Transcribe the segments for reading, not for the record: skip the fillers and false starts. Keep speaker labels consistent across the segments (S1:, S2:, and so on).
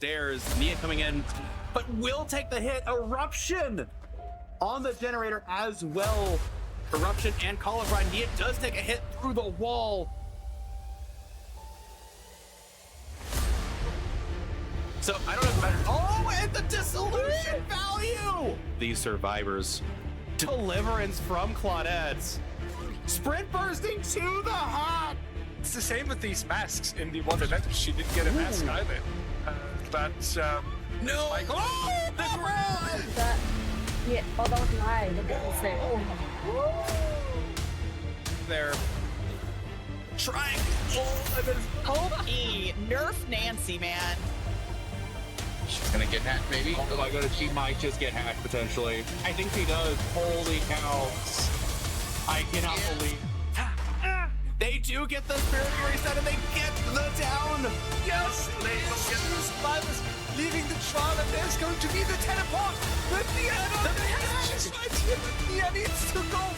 S1: Stairs, Nia coming in, but will take the hit. Eruption on the generator as well. Eruption and Call of Ride. Nia does take a hit through the wall. So I don't know. Oh, and the dissolution value. These survivors. Deliverance from Claudette. Sprint bursting to the heart.
S2: It's the same with these masks in the one event. She didn't get a mask either.
S1: No!
S2: Michael.
S1: Oh, the ground!
S3: Yeah, oh, that was live. Look at this thing.
S1: They're trying.
S4: Pokey, nerf Nancy, man.
S5: She's gonna get hacked, maybe.
S6: Oh my god, she might just get hacked potentially. I think she does. Holy cow. I cannot believe.
S1: They do get the spirit reset and they get the down.
S2: Yes, survivors leaving the trial, and there's going to be the teleport. The She's right here. Nia needs to go.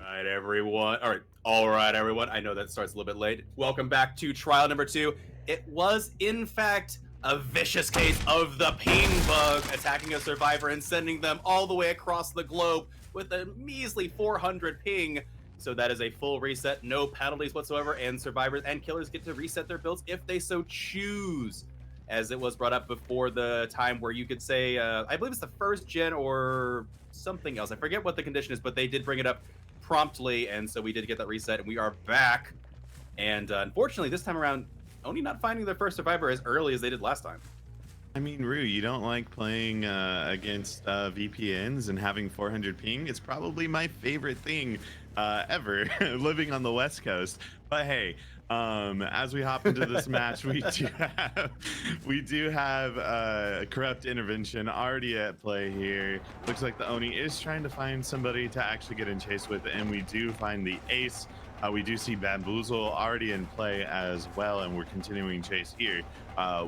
S1: right, everyone. All right, everyone. I know that starts a little bit late. Welcome back to trial number 2. It was, in fact, a vicious case of the ping bug attacking a survivor and sending them all the way across the globe with a measly 400 ping. So that is a full reset, no penalties whatsoever, and survivors and killers get to reset their builds if they so choose. As it was brought up before the time where you could say, I believe it's the first gen or something else. I forget what the condition is, but they did bring it up promptly, and so we did get that reset, and we are back. And unfortunately, this time around, Oni not finding their first survivor as early as they did last time.
S7: I mean, Rue, you don't like playing against VPNs and having 400 ping? It's probably my favorite thing ever, living on the West Coast. But hey, as we hop into this match, we do have corrupt intervention already at play here. Looks like the Oni is trying to find somebody to actually get in chase with, and we do find the ace. We do see Bamboozle already in play as well, and we're continuing chase here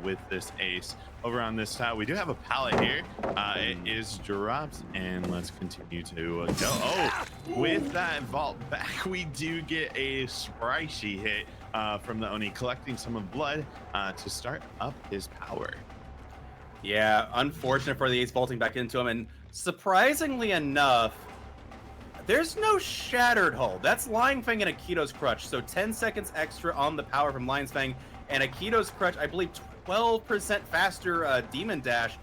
S7: with this ace. Over on this side, we do have a pallet here. It is dropped, and let's continue to go. Oh, with that vault back, we do get a spicy hit from the Oni, collecting some of blood to start up his power.
S1: Yeah, unfortunate for the ace vaulting back into him, and surprisingly enough, there's no shattered hull. That's Lion Fang and Akito's Crutch, so 10 seconds extra on the power from Lion's Fang, and Akito's Crutch, I believe 12% faster Demon Dash.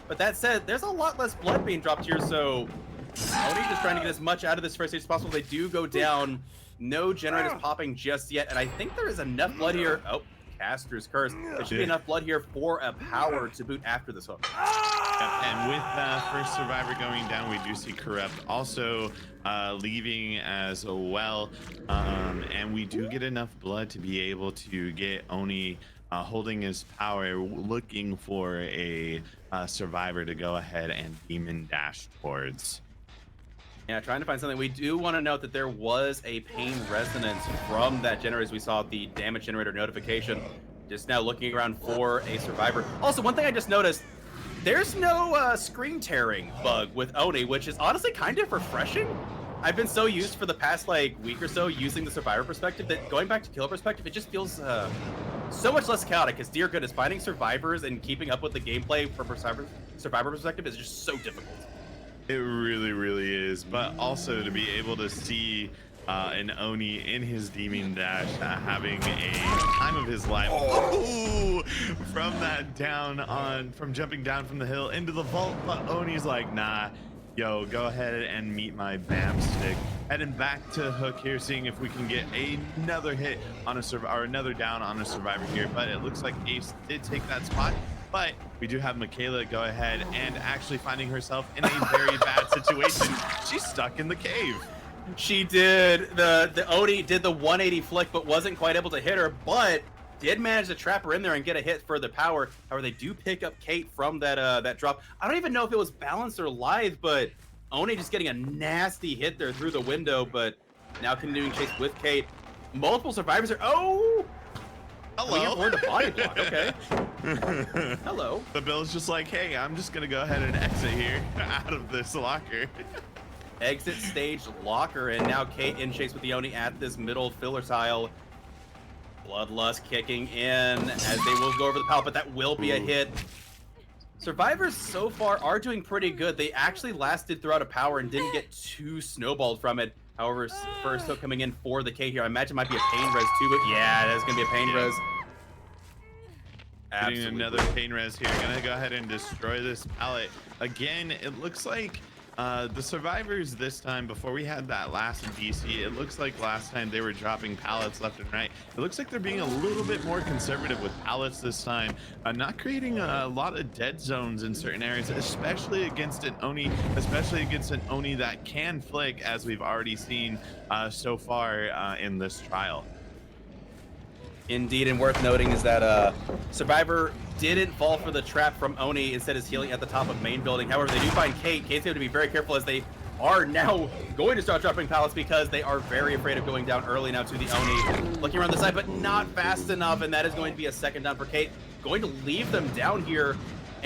S1: But that said, there's a lot less blood being dropped here, so Oni just trying to get as much out of this first stage as possible. They do go down. No generators popping just yet, and I think there is enough blood here. Oh, Caster's Curse. There should be enough blood here for a power to boot after this hook.
S7: And with the first survivor going down, we do see Corrupt also leaving as well. And we do get enough blood to be able to get Oni holding his power, looking for a survivor to go ahead and demon dash towards.
S1: Yeah, trying to find something. We do want to note that there was a pain resonance from that generator as we saw the damage generator notification. Just now looking around for a survivor. Also, one thing I just noticed, there's no screen tearing bug with Oni, which is honestly kind of refreshing. I've been so used for the past week or so using the survivor perspective that going back to killer perspective, it just feels so much less chaotic. Because dear goodness, finding survivors and keeping up with the gameplay from survivor perspective is just so difficult.
S7: It really, really is. But also to be able to see an Oni in his demon dash having a time of his life. Oh, from jumping down from the hill into the vault. But Oni's like, nah, yo, go ahead and meet my BAM stick. Heading back to Hook here, seeing if we can get another hit on a survivor, or another down on a survivor here. But it looks like Ace did take that spot. But we do have Michaela go ahead and actually finding herself in a very bad situation. She's stuck in the cave.
S1: She did. The Oni did the 180 flick, but wasn't quite able to hit her, but did manage to trap her in there and get a hit for the power. However, they do pick up Kate from that drop. I don't even know if it was balanced or live, but Oni just getting a nasty hit there through the window, but now continuing chase with Kate. Multiple survivors are... Oh!
S7: Hello.
S1: We have the body block. Okay. Hello.
S7: The Bill's just like, hey, I'm just gonna go ahead and exit here out of this locker.
S1: Exit stage locker, and now Kate in chase with the Oni at this middle filler tile. Bloodlust kicking in as they will go over the pallet, but that will be a hit. Survivors so far are doing pretty good. They actually lasted throughout a power and didn't get too snowballed from it. However, first hook coming in for the K here. I imagine it might be a pain res too, but yeah, that's gonna be a pain res.
S7: Getting another pain res here. Gonna go ahead and destroy this pallet. Again, it looks like the survivors this time, before we had that last DC, it looks like last time they were dropping pallets left and right. It looks like they're being a little bit more conservative with pallets this time, not creating a lot of dead zones in certain areas, especially against an Oni, that can flick, as we've already seen so far in this trial.
S1: Indeed, and worth noting is that Survivor didn't fall for the trap from Oni, instead is healing at the top of main building. However, they do find Kate. Kate's going to be very careful as they are now going to start dropping pallets because they are very afraid of going down early now to the Oni. Looking around the side, but not fast enough, and that is going to be a second down for Kate. Going to leave them down here,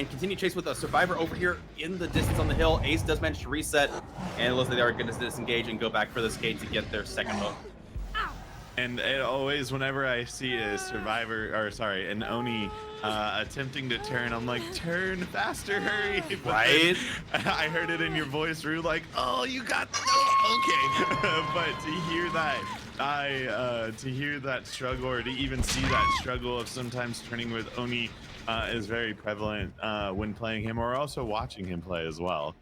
S1: and continue chase with a survivor over here in the distance on the hill. Ace does manage to reset, and it looks like they are going to disengage and go back for the skate to get their second hook.
S7: And it always, whenever I see a survivor, or sorry, an Oni attempting to turn, I'm like, turn faster, hurry. But
S1: Right?
S7: I heard it in your voice, Rue, like, oh, you got, okay. But to hear that struggle, or to even see that struggle of sometimes turning with Oni is very prevalent when playing him, or also watching him play as well.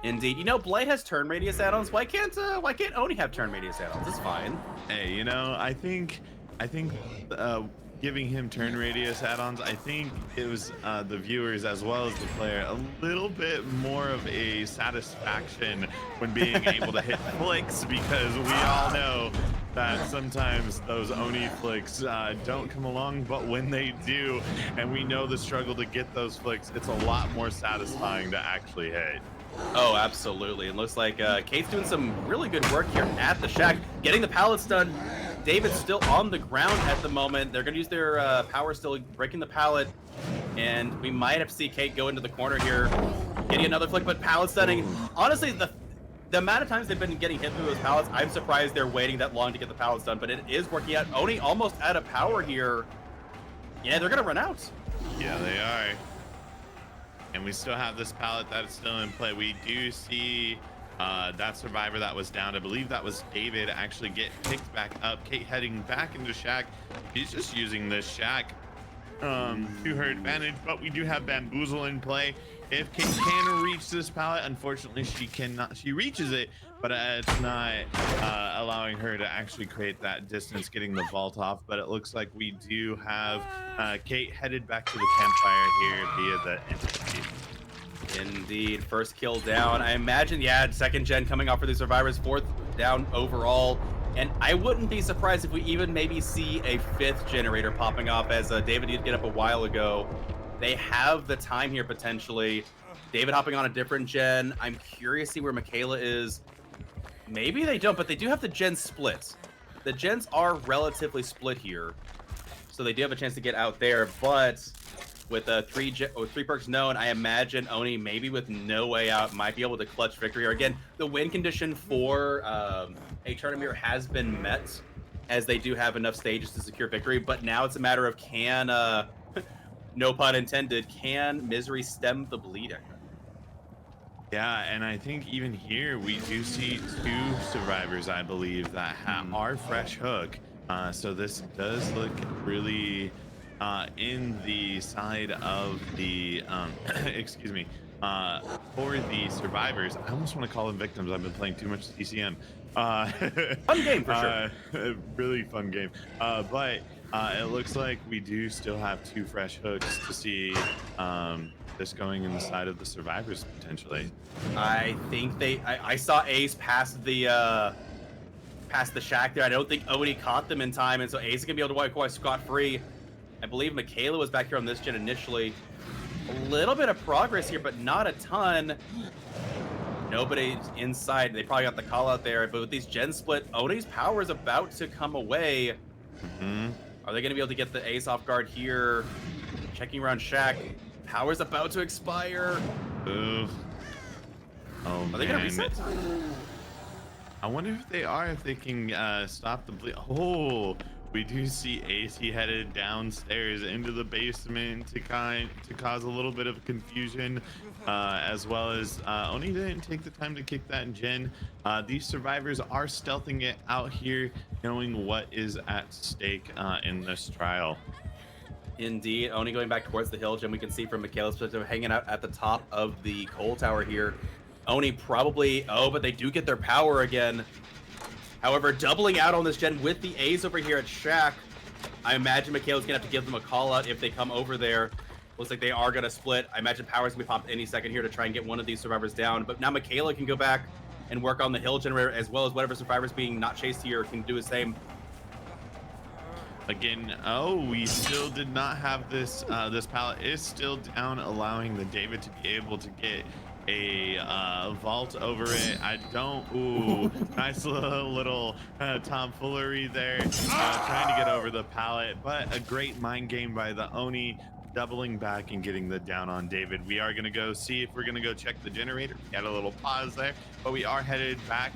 S1: Indeed. You know, Blade has turn radius add-ons. Why can't Oni have turn radius add-ons? It's fine.
S7: Hey, you know, I think giving him turn radius add-ons, I think it was the viewers as well as the player a little bit more of a satisfaction when being able to hit flicks, because we all know that sometimes those Oni flicks don't come along, but when they do, and we know the struggle to get those flicks, it's a lot more satisfying to actually hit.
S1: Oh, absolutely. It looks like Kate's doing some really good work here at the shack, getting the pallets done. David's still on the ground at the moment. They're going to use their power still, breaking the pallet, and we might have to see Kate go into the corner here, getting another flick, but pallet stunning. Honestly, the amount of times they've been getting hit through those pallets, I'm surprised they're waiting that long to get the pallets done, but it is working out. Oni almost out of power here. Yeah, they're going to run out.
S7: Yeah, they are. And we still have this pallet that's still in play. We do see that survivor that was down. I believe that was David actually get picked back up. Kate heading back into shack. She's just using this shack to her advantage, but we do have Bamboozle in play. If Kate can reach this pallet, unfortunately she cannot. She reaches it, but it's not allowing her to actually create that distance, getting the vault off. But it looks like we do have Kate headed back to the campfire here via the entity.
S1: Indeed, first kill down. I imagine, yeah, second gen coming off for the survivors, fourth down overall. And I wouldn't be surprised if we even maybe see a fifth generator popping off, as David did get up a while ago. They have the time here potentially. David hopping on a different gen. I'm curious to see where Michaela is. Maybe they don't, but they do have the gen split. The gens are relatively split here, so they do have a chance to get out there, but with three perks known, I imagine Oni, maybe with no way out, might be able to clutch victory. Or again, the win condition for Aeternum has been met, as they do have enough stages to secure victory. But now it's a matter of can, no pun intended, can Misery stem the bleeding?
S7: Yeah, and I think even here we do see two survivors, I believe, that are fresh hook. So this does look really in the side of the excuse me, for the survivors. I almost want to call them victims. I've been playing too much TCM.
S1: Fun game for sure.
S7: Really fun game. But it looks like we do still have two fresh hooks to see this going in the side of the survivors potentially.
S1: I think I saw Ace past the shack there. I don't think Oni caught them in time, and so Ace is gonna be able to wipe away scot-free. I believe Michaela was back here on this gen initially. A little bit of progress here, but not a ton. Nobody's inside. They probably got the call out there, but with these gen split, Oni's power is about to come away. Are they gonna be able to get the Ace off guard here? Checking around shack. Power's about to expire.
S7: Ooh. Oh,
S1: Are they gonna reset?
S7: I wonder if they are, if they can stop the bleed. Oh, we do see Ace. He headed downstairs into the basement to cause a little bit of confusion, as well as Oni didn't take the time to kick that gen. These survivors are stealthing it out here, knowing what is at stake in this trial.
S1: Indeed, Oni going back towards the hill, Jim. We can see from Michaela's perspective, hanging out at the top of the coal tower here. Oni probably, but they do get their power again. However, doubling out on this gen with the A's over here at shack. I imagine Michaela's gonna have to give them a call out if they come over there. Looks like they are gonna split. I imagine power's gonna be popped any second here to try and get one of these survivors down. But now Michaela can go back and work on the hill generator, as well as whatever survivors being not chased here can do the same.
S7: Again, we still did not have this. This pallet is still down, allowing the David to be able to get a vault over it. I don't. Ooh, nice little tomfoolery there, trying to get over the pallet, but a great mind game by the Oni. doubling back and getting the down on David. We are going to go see if we're going to go check the generator. We had a little pause there, but we are headed back,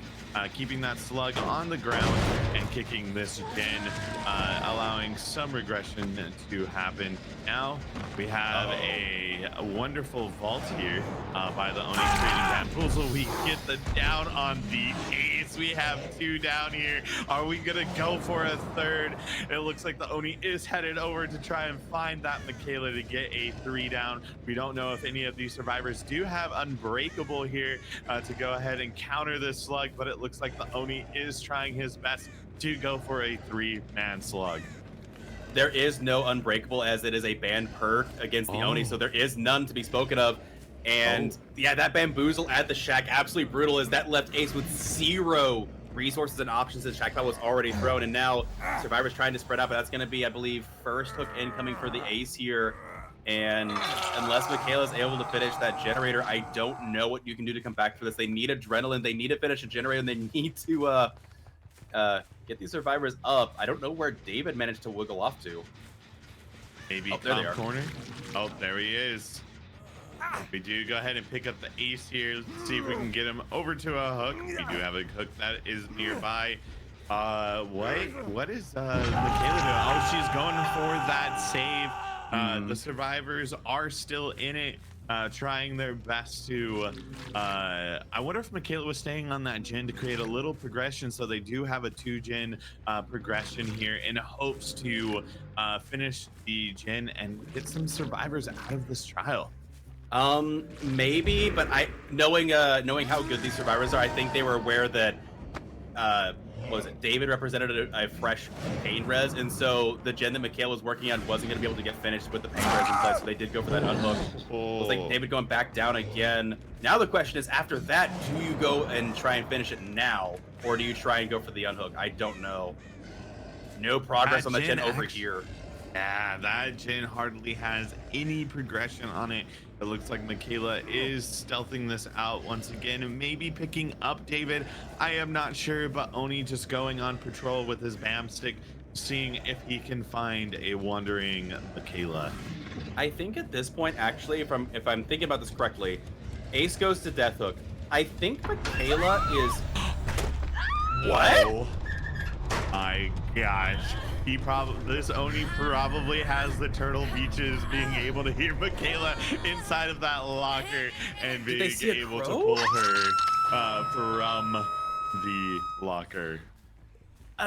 S7: keeping that slug on the ground and kicking this gen, allowing some regression to happen. Now we have a wonderful vault here by the Oni creating bamboozle. We get the down on the ace. We have 2 down here. Are we going to go for a third? It looks like the Oni is headed over to try and find that Michaela to get a 3 down. We don't know if any of these survivors do have Unbreakable here to go ahead and counter this slug, but it looks like the Oni is trying his best to go for a 3-man slug.
S1: There is no Unbreakable, as it is a banned perk against the Oni, so there is none to be spoken of. And yeah, that bamboozle at the shack, absolutely brutal, as that left Ace with 0 resources and options as Shackpot was already thrown. And now Survivor's trying to spread out, but that's going to be, I believe, first hook incoming for the Ace here. And unless Michaela's able to finish that generator, I don't know what you can do to come back for this. They need adrenaline, they need to finish a generator, and they need to get these survivors up. I don't know where David managed to wiggle off to.
S7: Maybe
S1: there they
S7: top
S1: are.
S7: corner. Oh, there he is. We do go ahead and pick up the ace here. Let's see if we can get him over to a hook. We do have a hook that is nearby. What is Michaela doing? Oh, she's going for that save. The survivors are still in it, trying their best to I wonder if Michaela was staying on that gen to create a little progression, so they do have a 2-gen progression here in hopes to finish the gen and get some survivors out of this trial.
S1: Maybe, but knowing how good these survivors are, I think they were aware that what was it? David represented a fresh pain res, and so the gen that Michaela was working on wasn't going to be able to get finished with the pain res in place, so they did go for that unhook. It was like David going back down again. Now the question is, after that, do you go and try and finish it now, or do you try and go for the unhook? I don't know. No progress on the gen over here.
S7: Yeah, that gen hardly has any progression on it. It looks like Michaela is stealthing this out once again and maybe picking up David. I am not sure, but Oni just going on patrol with his BAM stick, seeing if he can find a wandering Michaela.
S1: I think at this point, actually, if I'm thinking about this correctly, Ace goes to Death Hook. I think Michaela is... What?
S7: Oh my gosh. This Oni probably has the Turtle Beaches being able to hear Michaela inside of that locker and being able to pull her from the locker.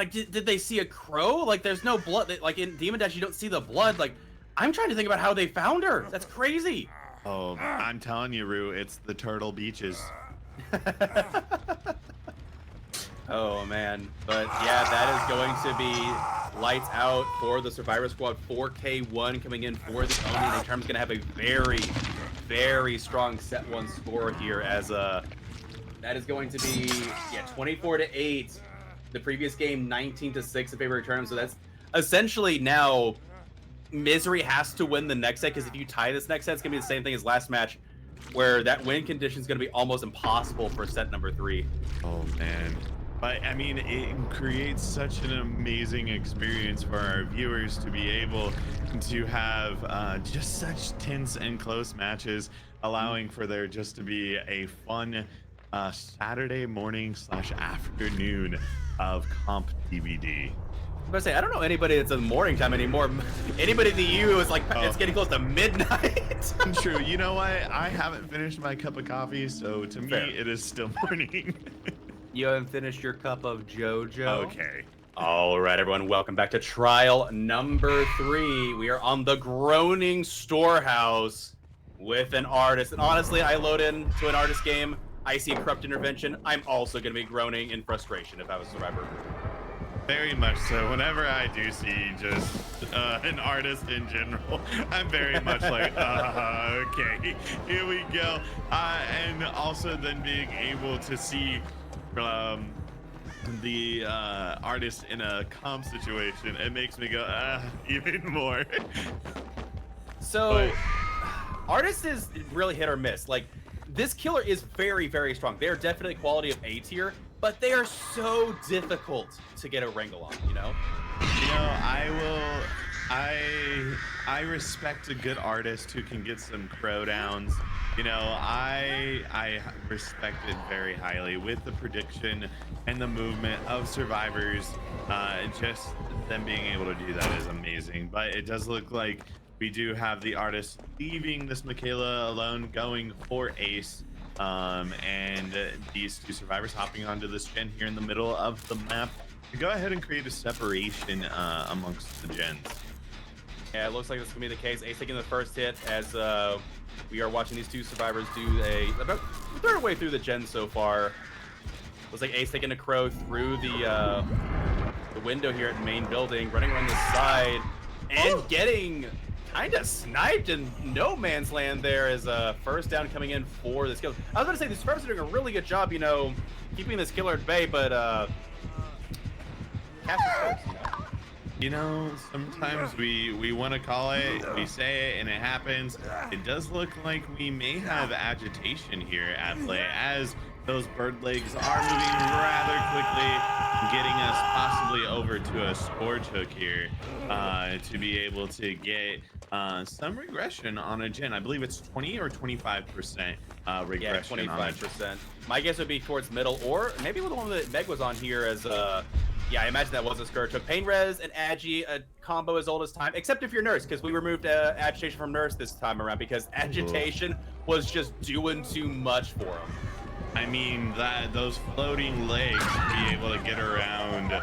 S1: Did they see a crow? Like, there's no blood. Like, in Demon Dash, you don't see the blood. Like, I'm trying to think about how they found her. That's crazy.
S7: Oh, I'm telling you, Rue, it's the Turtle Beaches.
S1: Oh, man. But, yeah, that is going to be lights out for the Survivor Squad. 4K1 coming in for the Oni. And Aeternum's going to have a very, very strong set 1 score here, as that is going to be, 24-8. The previous game, 19-6 in favor of Aeternum. So that's essentially now Misery has to win the next set, because if you tie this next set, it's going to be the same thing as last match, where that win condition is going to be almost impossible for set number 3.
S7: Oh, man. But, I mean, it creates such an amazing experience for our viewers to be able to have just such tense and close matches, allowing for there just to be a fun Saturday morning / afternoon of comp DVD.
S1: I'm gonna say, I don't know anybody that's in morning time anymore. Anybody to you is like, it's getting close to midnight.
S7: True. You know what? I haven't finished my cup of coffee, so to me, it is still morning.
S1: You haven't finished your cup of JoJo?
S7: Okay.
S1: All right, everyone, welcome back to trial number 3. We are on the Groaning Storehouse with an artist. And honestly, I load into an artist game, I see a corrupt intervention, I'm also going to be groaning in frustration if I was a survivor.
S7: Very much so. Whenever I do see just an artist in general, I'm very much like, okay, here we go. And also then being able to see the artist in a comp situation, it makes me go even more.
S1: So artist is really hit or miss. Like, this killer is very, very strong. They are definitely quality of A tier, but they are so difficult to get a wrangle on, you know?
S7: You know, I will I respect a good artist who can get some crow downs. You know, I respect it very highly with the prediction and the movement of survivors. Just them being able to do that is amazing. But it does look like we do have the artist leaving this Michaela alone, going for Ace. And these two survivors hopping onto this gen here in the middle of the map to go ahead and create a separation amongst the gens.
S1: Yeah, it looks like this is gonna be the case. Ace taking the first hit as we are watching these two survivors do about a third way through the gen so far. Looks like Ace taking a crow through the window here at main building, running around the side and getting kind of sniped in no man's land there as first down coming in for this kill. I was gonna say the survivors are doing a really good job, you know, keeping this killer at bay, but
S7: you know, sometimes we want to call it, we say it, and it happens. It does look like we may have agitation here at play as those bird legs are moving rather quickly, getting us possibly over to a scorch hook here to be able to get some regression on a gen. I believe it's 20 or 25% regression.
S1: Yeah, 25%. My guess would be towards middle, or maybe the one that Meg was on here as yeah, I imagine that was a skirt. Took Pain Res and Agi, a combo as old as time, except if you're Nurse, because we removed Agitation from Nurse this time around because Agitation was just doing too much for him.
S7: I mean, those floating legs to be able to get around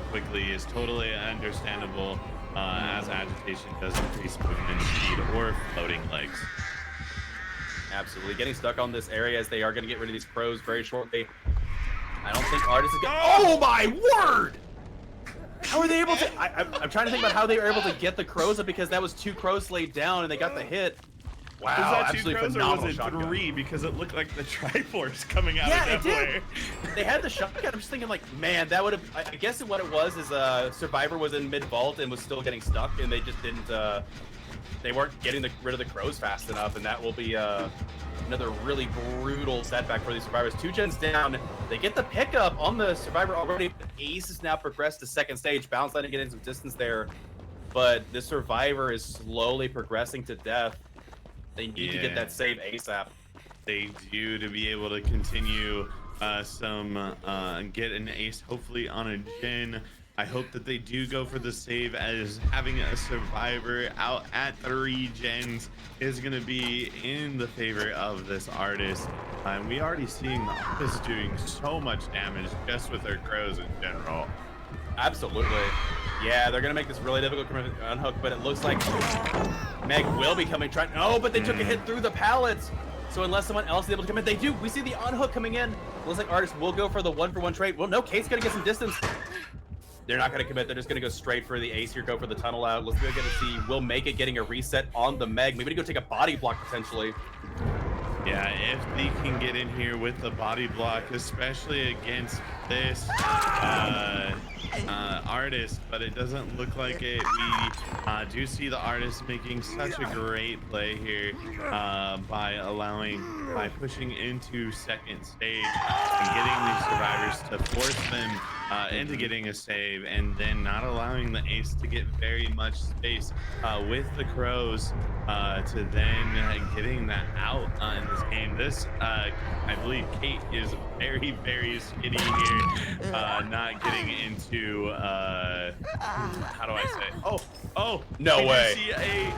S7: quickly is totally understandable as Agitation does increase movement speed or floating legs.
S1: Absolutely. Getting stuck on this area as they are going to get rid of these crows very shortly. I don't think Artist is going to... Oh my word! How are they able to... I'm trying to think about how they were able to get the crows up because that was 2 crows laid down and they got the hit. Wow,
S7: was that 2
S1: absolutely
S7: crows or
S1: phenomenal
S7: was it
S1: shotgun.
S7: 3? Because it looked like the Triforce coming out
S1: Yeah,
S7: of
S1: it did.
S7: nowhere.
S1: They had the shotgun. I'm just thinking like, man, that would have... I guess what it was is Survivor was in mid-vault and was still getting stuck and they just didn't... they weren't getting rid of the crows fast enough, and that will be another really brutal setback for these survivors. 2 gens down. They get the pickup on the survivor already. Ace has now progressed to second stage. Bounce letting getting some distance there, but the survivor is slowly progressing to death. They need to get that save ASAP.
S7: They do, to be able to continue get an ace hopefully on a gen. I hope that they do go for the save, as having a survivor out at 3 gens is going to be in the favor of this artist. And we already seeing the artist doing so much damage just with their crows in general.
S1: Absolutely. Yeah, they're going to make this really difficult to unhook, but it looks like Meg will be coming. Oh, but they took a hit through the pallets. So unless someone else is able to come in, they do. We see the unhook coming in. Looks like artist will go for the 1-for-1 trade. Well, no, Kate's going to get some distance. They're not going to commit. They're just going to go straight for the ace here, go for the tunnel out. Let's go get to see. We'll make it getting a reset on the Meg. Maybe to go take a body block potentially.
S7: Yeah, if they can get in here with the body block, especially against this artist, but it doesn't look like it. We do see the artist making such a great play here by pushing into second stage and getting these survivors to force them into getting a save, and then not allowing the ace to get very much space with the crows to then getting that out in this game. This, I believe Kate is very, very skinny here, not getting into, how do I say? Oh,
S1: no way.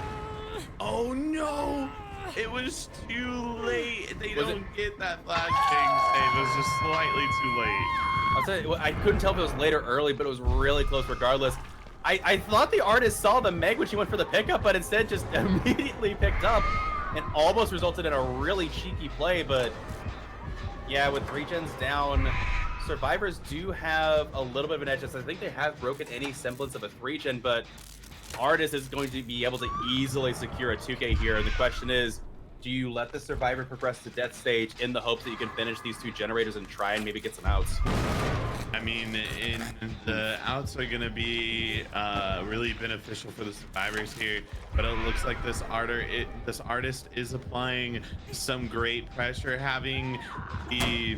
S7: Oh no! It was too late. They don't get that flash thing save. It was just slightly too late.
S1: I'll tell you, I couldn't tell if it was late or early, but it was really close regardless. I thought the artist saw the Meg when she went for the pickup, but instead just immediately picked up and almost resulted in a really cheeky play. But yeah, with 3 gens down, survivors do have a little bit of an edge. I think they have broken any semblance of a 3-gen, but artist is going to be able to easily secure a 2K here. And the question is, do you let the survivor progress to death stage in the hopes that you can finish these 2 generators and try and maybe get some outs?
S7: I mean, the outs are going to be really beneficial for the survivors here, but it looks like this artist is applying some great pressure, having the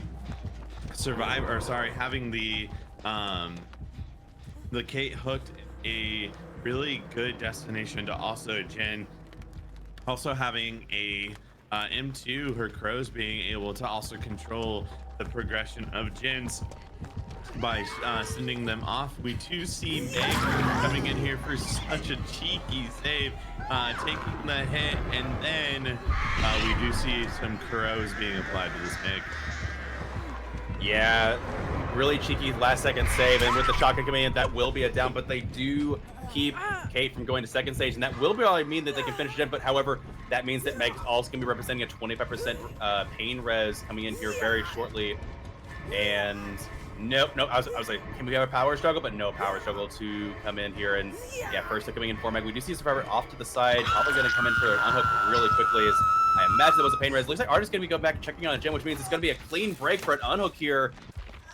S7: having the Kate hooked a really good destination to also Jen also having a M2, her crows being able to also control the progression of gens by sending them off. We do see Meg coming in here for such a cheeky save, taking the hit, and then we do see some crows being applied to this Meg.
S1: Yeah, really cheeky last second save, and with the shotgun coming in, that will be a down, but they do keep Kate from going to second stage, and that will probably mean that they can finish Gen, but however, that means that Meg's also going to be representing a 25% pain res coming in here very shortly, and nope, I was like, can we have a power struggle? But no power struggle to come in here, and yeah, first they're coming in for Meg. We do see a Survivor off to the side, probably going to come in for an unhook really quickly, as I imagine that was a pain res. Looks like Artist going to be going back and checking on a Gen, which means it's going to be a clean break for an unhook here.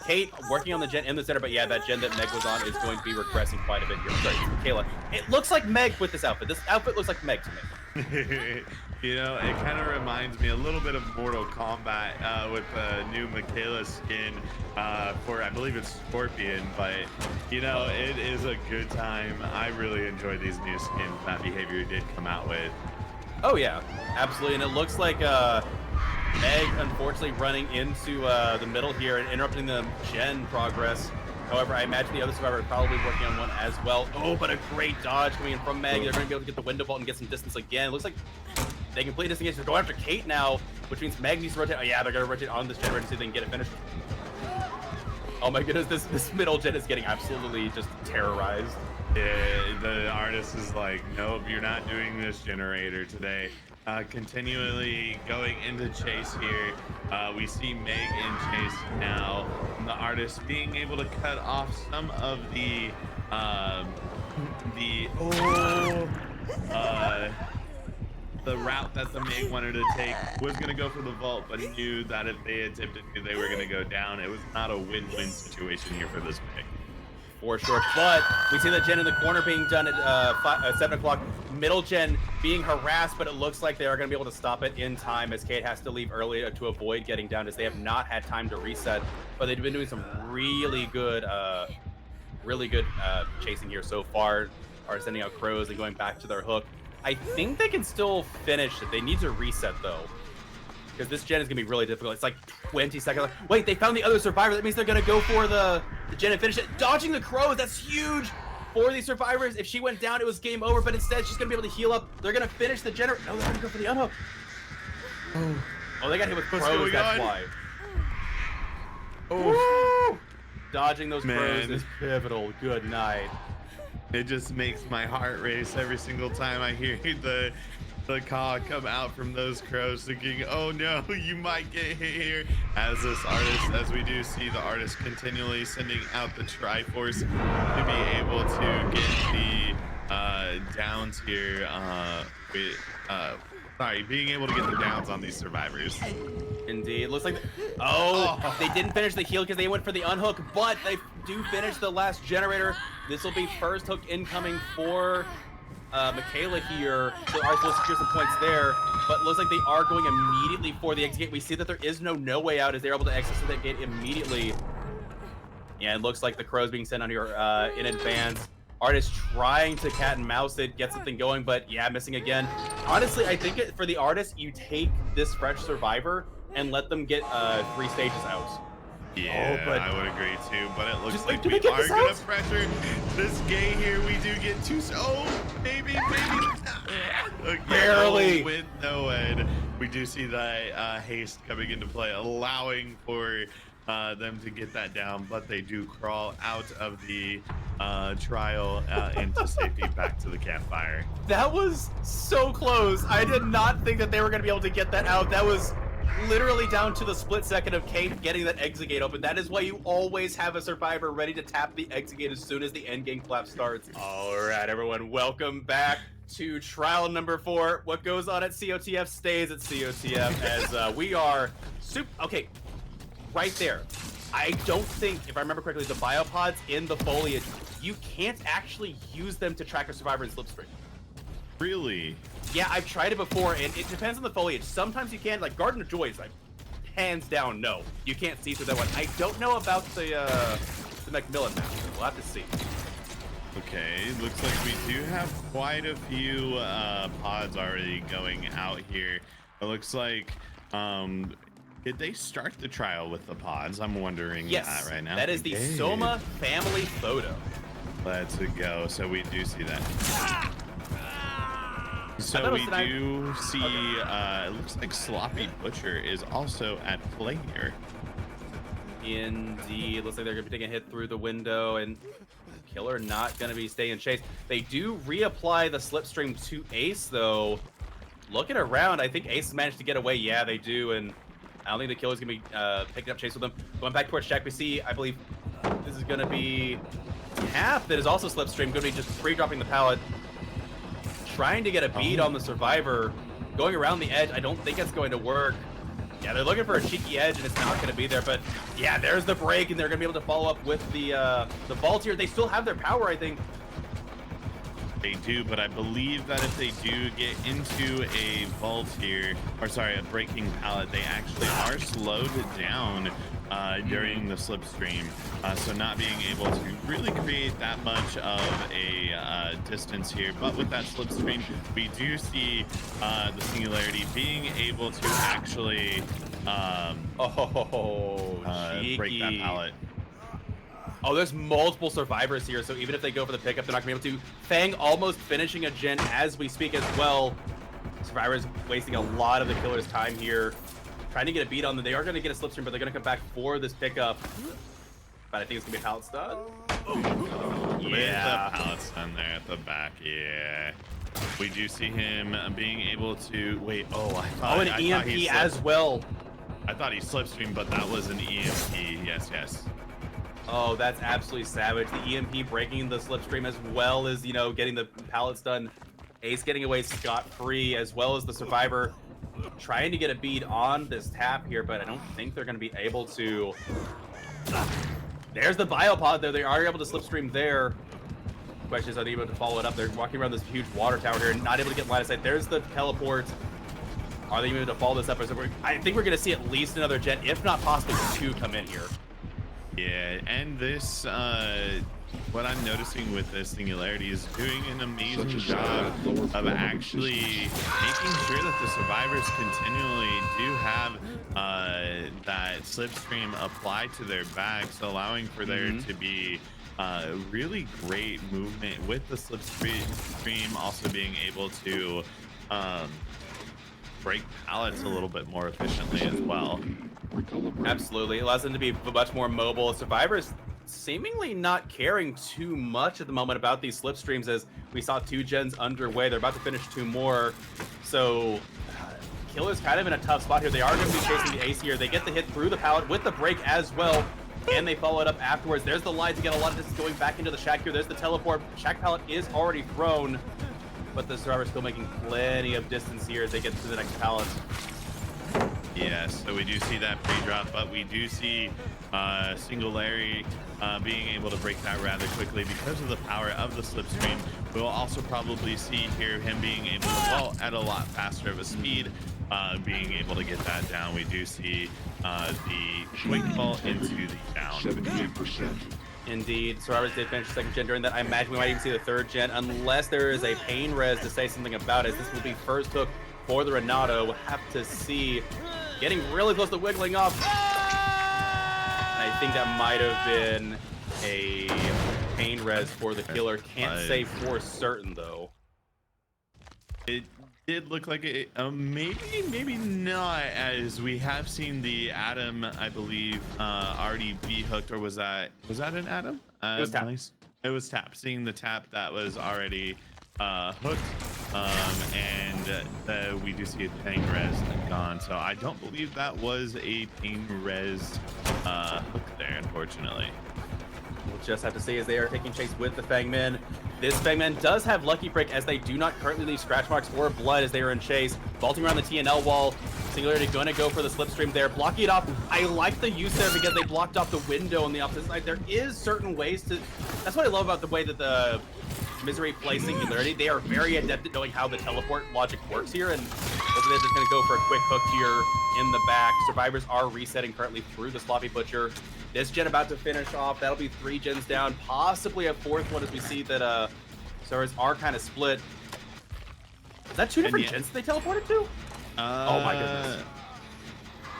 S1: Kate working on the Gen in the center, but yeah, that Gen that Meg was on is going to be regressing quite a bit here. Sorry, Michaela. It looks like Meg with this outfit. This outfit looks like Meg to me.
S7: You know, it kind of reminds me a little bit of Mortal Kombat with the new Michaela skin for, I believe it's Scorpion, but you know, it is a good time. I really enjoy these new skins that Behavior did come out with.
S1: Oh yeah, absolutely, and it looks like Meg unfortunately running into the middle here and interrupting the Gen progress. However, I imagine the other survivor is probably working on one as well. Oh, but a great dodge coming in from Meg. They're going to be able to get the window vault and get some distance again. It looks like they completely disengage. They're going after Kate now, which means Meg needs to rotate. Oh yeah, they're going to rotate on this generator to see if they can get it finished. Oh my goodness, this middle Gen is getting absolutely just terrorized.
S7: Yeah, the artist is like, nope, you're not doing this generator today. Continually going into chase here. We see Meg in chase now. And the artist being able to cut off some of the route that the Meg wanted to take. Was going to go for the vault, but he knew that if they attempted to, they were going to go down. It was not a win-win situation here for this Meg.
S1: For sure, but we see the Gen in the corner being done at 7 o'clock. Middle Gen being harassed, but it looks like they are going to be able to stop it in time as Kate has to leave early to avoid getting down, as they have not had time to reset. But they've been doing some really good chasing here so far. Are sending out crows and going back to their hook. I think they can still finish it. They need to reset though, because this Gen is going to be really difficult. It's like 20 seconds. Wait, they found the other survivor. That means they're going to go for the Gen and finish it. Dodging the crows, that's huge for these survivors. If she went down, it was game over, but instead she's going to be able to heal up. They're going to finish the generator. No, they're going to go for the unhook. Oh, they got hit with crows, that's why. Oh, dodging those crows is pivotal. Good night.
S7: It just makes my heart race every single time I hear the caw come out from those crows, thinking, oh no, you might get hit here. As this artist, as we do see the artist continually sending out the Triforce to be able to get the downs here being able to get the downs on these survivors.
S1: Indeed. It looks like they didn't finish the heal because they went for the unhook, but they do finish the last generator. This will be first hook incoming for Michaela here. So Arts will secure some points there, but looks like they are going immediately for the exit gate. We see that there is no way out as they're able to access that gate immediately. Yeah, it looks like the crows being sent on here in advance. Artist trying to cat and mouse it, get something going, but yeah, missing again. Honestly, I think for the artist, you take this fresh survivor and let them get 3 stages out.
S7: Yeah,
S1: but
S7: I would agree too, but it looks
S1: just
S7: like
S1: do
S7: we
S1: they get
S7: are
S1: this
S7: gonna
S1: out?
S7: pressure this gate here. We do get 2. Oh, maybe. Okay,
S1: Barely.
S7: with no end. We do see that haste coming into play, allowing for them to get that down, but they do crawl out of the trial into safety back to the campfire.
S1: That was so close. I did not think that they were going to be able to get that out. That was literally down to the split second of Kate getting that exit gate open. That is why you always have a survivor ready to tap the exit gate as soon as the end game collapse starts. All right, everyone, welcome back to trial number 4. What goes on at COTF stays at COTF as we are okay, right there. I don't think, if I remember correctly, the biopods in the foliage, you can't actually use them to track a survivor in slipstream.
S7: Really?
S1: Yeah, I've tried it before, and it depends on the foliage. Sometimes you can, like Garden of Joy is like, hands down, no. You can't see through that one. I don't know about the Macmillan map. We'll have to see.
S7: Okay, looks like we do have quite a few pods already going out here. It looks like did they start the trial with the pods? I'm wondering
S1: Yes,
S7: that right now.
S1: that is the Soma family photo.
S7: Let's go. So we do see that. So we do see, it looks like Sloppy Butcher is also at play here.
S1: Indeed, looks like they're gonna be taking a hit through the window, and Killer not gonna be staying chase. They do reapply the slipstream to Ace though. Looking around, I think Ace has managed to get away. Yeah, they do, and I don't think the Killer's gonna be picking up chase with them. Going back towards Shaq, we see, I believe this is gonna be Tap that is also slipstream, gonna be just free-dropping the pallet. Trying to get a beat on the Survivor. Going around the edge, I don't think it's going to work. Yeah, they're looking for a cheeky edge, and it's not going to be there. But yeah, there's the break, and they're going to be able to follow up with the vault here. They still have their power, I think.
S7: They do, but I believe that if they do get into a vault here, or sorry, a breaking pallet, they actually are slowed down during the slipstream. So not being able to really create that much of a distance here. But with that slipstream, we do see the Singularity being able to actually break that pallet.
S1: Oh, there's multiple Survivors here, so even if they go for the pickup, they're not going to be able to. Fang almost finishing a gen as we speak as well. Survivors wasting a lot of the Killer's time here. Trying to get a beat on them. They are going to get a slipstream, but they're going to come back for this pickup. But I think it's going to be a pallet stun.
S7: Yeah. With the pallet stun there at the back, yeah. We do see him being able to... Wait, I thought...
S1: an EMP as well.
S7: I thought he slipstreamed, but that was an EMP. Yes, yes.
S1: Oh, that's absolutely savage. The EMP breaking the slipstream as well as, you know, getting the pallets done. Ace getting away scot-free as well as the Survivor trying to get a bead on this Tap here, but I don't think they're going to be able to. There's the Biopod there. They are able to slipstream there. Question is, are they able to follow it up? They're walking around this huge water tower here and not able to get line of sight. There's the teleport. Are they able to follow this up? I think we're going to see at least another gen, if not possibly two, come in here.
S7: Yeah, and this, what I'm noticing with this Singularity is doing an amazing job of actually making sure that the Survivors continually do have that slipstream applied to their backs, allowing for there to be really great movement with the slipstream, also being able to break pallets a little bit more efficiently as well.
S1: Absolutely. It allows them to be much more mobile. Survivors seemingly not caring too much at the moment about these slipstreams, as we saw 2 gens underway. They're about to finish 2 more. So Killer's kind of in a tough spot here. They are going to be chasing the Ace here. They get the hit through the pallet with the break as well. And they follow it up afterwards. There's the line to get a lot of distance going back into the shack here. There's the teleport. Shack pallet is already thrown, but the Survivor's still making plenty of distance here as they get to the next pallet.
S7: Yes, so we do see that pre-drop, but we do see Singularity being able to break that rather quickly because of the power of the slipstream. We'll also probably see here him being able to vault at a lot faster of a speed, being able to get that down. We do see the quick vault into the down.
S8: 78%.
S1: Indeed, Survivors did finish the 2nd gen during that. I imagine we might even see the 3rd gen, unless there is a pain res to say something about it. This will be first hook for the Renato. We'll have to see. Getting really close to wiggling off. And I think that might have been a pain res for the Killer. Can't say for certain, though.
S7: It did look like it. Maybe not, as we have seen the Atom, I believe, already be hooked. Or was that an Atom?
S1: It was Tap.
S7: Nice. It was Tap. Seeing the Tap that was already hooked, and we do see a pain res gone. So I don't believe that was a pain res hook there, unfortunately.
S1: We'll just have to see as they are taking chase with the Fangmen. This Fangman does have Lucky Break, as they do not currently leave scratch marks or blood as they are in chase. Vaulting around the TNL wall. Singularity going to go for the slipstream there, blocking it off. I like the use there because they blocked off the window on the opposite side. There is certain ways to... That's what I love about the way that the Misery plays Singularity. They are very adept at knowing how the teleport logic works here, and they're just going to go for a quick hook here in the back. Survivors are resetting currently through the Sloppy Butcher. This gen about to finish off. That'll be 3 gens down, possibly a 4th one as we see that servers are kind of split. Is that 2 different gens that they teleported to? Oh my goodness.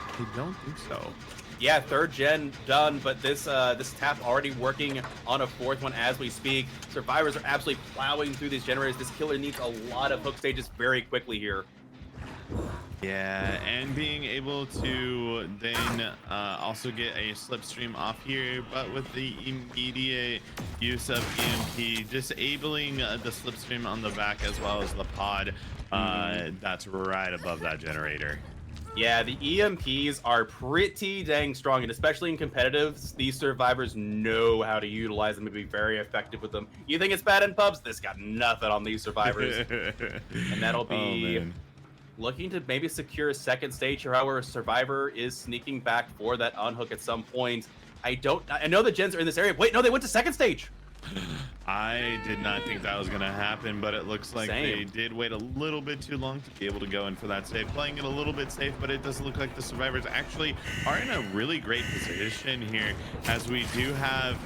S7: I don't think so.
S1: Yeah, 3rd gen done, but this tap already working on a 4th one as we speak. Survivors are absolutely plowing through these generators. This killer needs a lot of hook stages very quickly here.
S7: Yeah, and being able to then also get a slipstream off here, but with the immediate use of EMP, disabling the slipstream on the back as well as the pod, that's right above that generator.
S1: Yeah, the EMPs are pretty dang strong, and especially in competitives, these survivors know how to utilize them and be very effective with them. You think it's bad in pubs? This got nothing on these survivors. And that'll be looking to maybe secure a 2nd stage here. However, a survivor is sneaking back for that unhook at some point. I know the gens are in this area. Wait, no, they went to 2nd stage.
S7: I did not think that was going to happen, but it looks like they did wait a little bit too long to be able to go in for that save. Playing it a little bit safe, but it does look like the survivors actually are in a really great position here, as we do have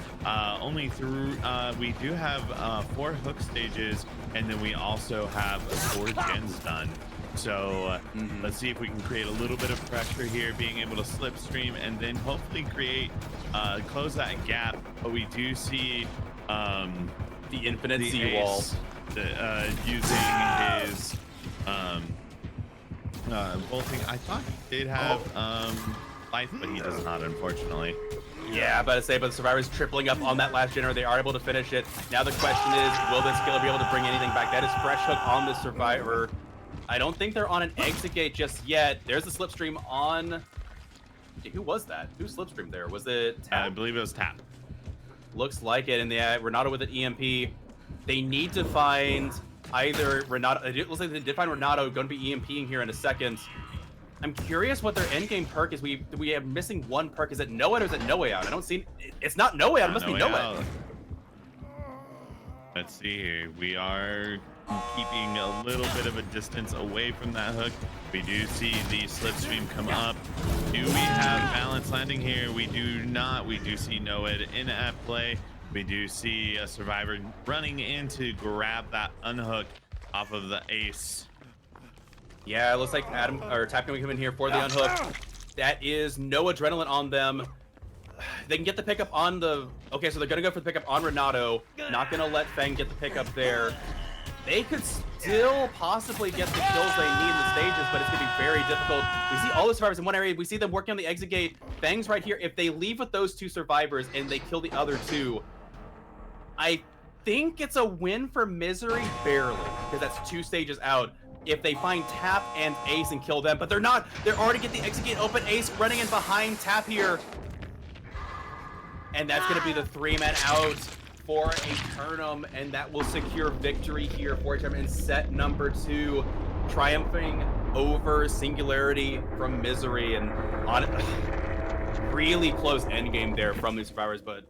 S7: we do have 4 hook stages, and then we also have 4 gens done. So let's see if we can create a little bit of pressure here, being able to slipstream and then hopefully create close that gap. But we do see
S1: the infinite seawall
S7: using his bolting. I thought he did have life, but he does not, unfortunately.
S1: Yeah, but the survivors tripling up on that last generator. They are able to finish it. Now the question is, will this killer be able to bring anything back? That is fresh hook on the survivor. I don't think they're on an exit gate just yet. There's the slipstream on. Who was that? Who slipstreamed there? Was it Tap?
S7: I believe it was Tap.
S1: Looks like it. And Renato with an EMP. They need to find either Renato. It looks like they did find Renato. Going to be EMPing here in a second. I'm curious what their endgame perk is. We have missing 1 perk. Is it No Way or is it No Way Out? I don't see. It's not No Way Out. It must be No Way.
S7: Let's see here. We are keeping a little bit of a distance away from that hook. We do see the slipstream come up. Do we have balance landing here? We do not. We do see Noah in at play. We do see a survivor running in to grab that unhook off of the ace.
S1: Yeah, it looks like Adam or Tap can come in here for the unhook. That is no adrenaline on them. They can get the pickup on the. Okay, so they're gonna go for the pickup on Renato. Not gonna let Fang get the pickup there. They could still possibly get the kills they need in the stages, but it's gonna be very difficult. We see all the survivors in one area. We see them working on the exit gate. Fang's right here. If they leave with those 2 survivors and they kill the other 2, I think it's a win for Misery, barely, because that's 2 stages out. If they find Tap and Ace and kill them, but they're not. They're already get the exit gate open. Ace running in behind Tap here. And that's going to be the 3-man out for Aeternum, and that will secure victory here for Aeternum in set number 2, triumphing over Singularity from Misery, and on really close endgame there from these survivors, but